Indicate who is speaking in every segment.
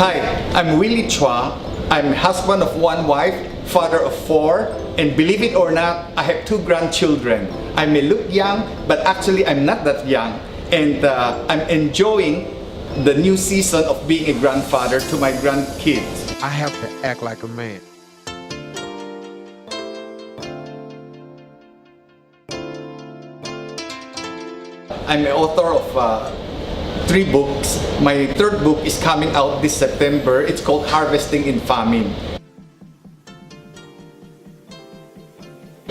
Speaker 1: Hi, I'm Willy Chua. I'm husband of one wife, father of four, and believe it or not, I have two grandchildren. I may look young, but actually I'm not that young. And I'm enjoying the new season of being a grandfather to my grandkids.
Speaker 2: I have to act like a man.
Speaker 1: I'm an author of 3 books. My 3rd book is coming out this September. It's called Harvesting in Famine.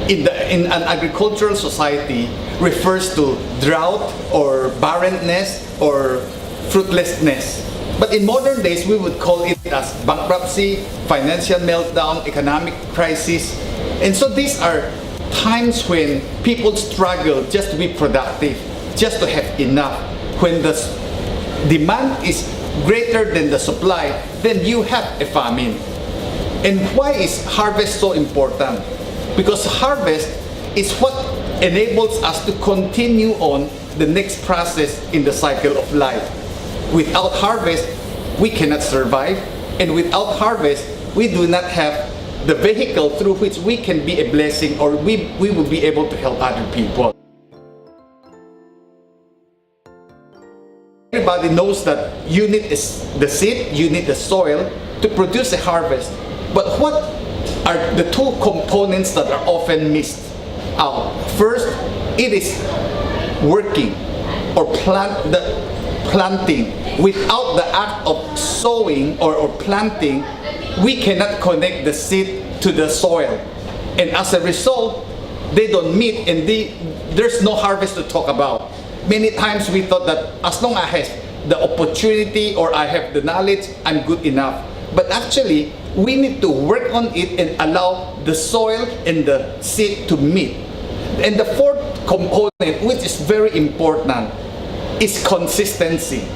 Speaker 1: In an agricultural society refers to drought or barrenness or fruitlessness. But in modern days, we would call it as bankruptcy, financial meltdown, economic crisis. And so these are times when people struggle just to be productive, just to have enough. When the demand is greater than the supply, then you have a famine. And why is harvest so important? Because harvest is what enables us to continue on the next process in the cycle of life. Without harvest, we cannot survive. And without harvest, we do not have the vehicle through which we can be a blessing, or we will be able to help other people. Everybody knows that you need the seed, you need the soil to produce a harvest. But what are the 2 components that are often missed out? First, it is working or planting. Without the act of sowing or planting, we cannot connect the seed to the soil. And as a result, they don't meet, and there's no harvest to talk about. Many times we thought that as long as I have the opportunity or I have the knowledge, I'm good enough. But actually, we need to work on it and allow the soil and the seed to meet. And the 4th component, which is very important, is consistency.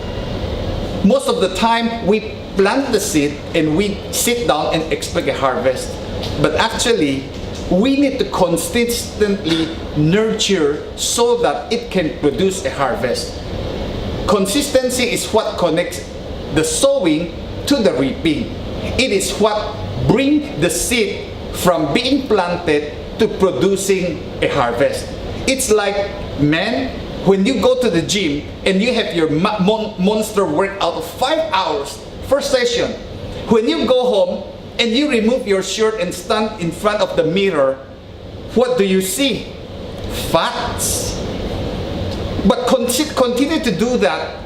Speaker 1: Most of the time, we plant the seed and we sit down and expect a harvest. But actually, we need to consistently nurture so that it can produce a harvest. Consistency is what connects the sowing to the reaping. It is what brings the seed from being planted to producing a harvest. It's like, man, when you go to the gym and you have your monster workout of 5 hours, first session, when you go home and you remove your shirt and stand in front of the mirror, what do you see? Fats. But continue to do that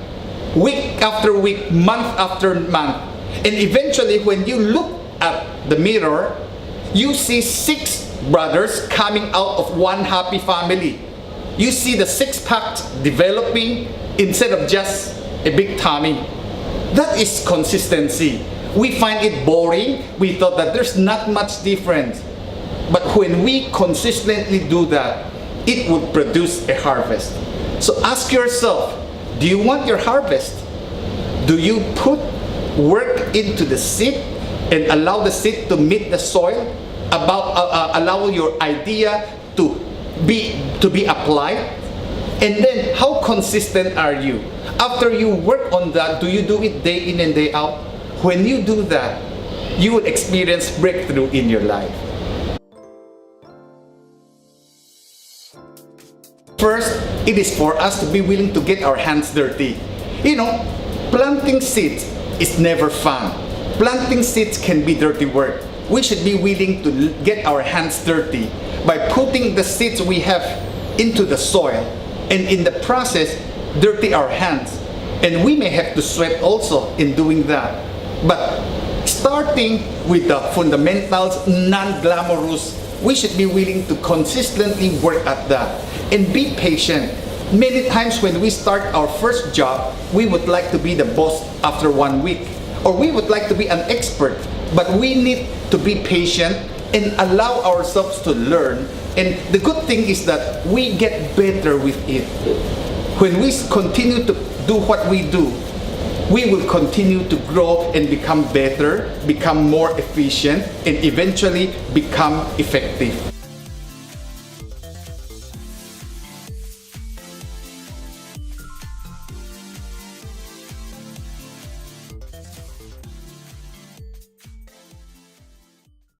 Speaker 1: week after week, month after month. And eventually, when you look at the mirror, you see 6 brothers coming out of one happy family. You see the 6-pack developing instead of just a big tummy. That is consistency. We find it boring. We thought that there's not much difference. But when we consistently do that, it would produce a harvest. So ask yourself, do you want your harvest? Do you put work into the seed and allow the seed to meet the soil? Allow your idea to be applied? And then, how consistent are you? After you work on that, do you do it day in and day out? When you do that, you will experience breakthrough in your life. First, it is for us to be willing to get our hands dirty. You know, planting seeds is never fun. Planting seeds can be dirty work. We should be willing to get our hands dirty by putting the seeds we have into the soil, and in the process, dirty our hands. And we may have to sweat also in doing that. But starting with the fundamentals, non-glamorous, we should be willing to consistently work at that and be patient. Many times when we start our first job, we would like to be the boss after 1 week, or we would like to be an expert, but we need to be patient and allow ourselves to learn. And the good thing is that we get better with it. When we continue to do what we do, we will continue to grow and become better, become more efficient, and eventually become effective.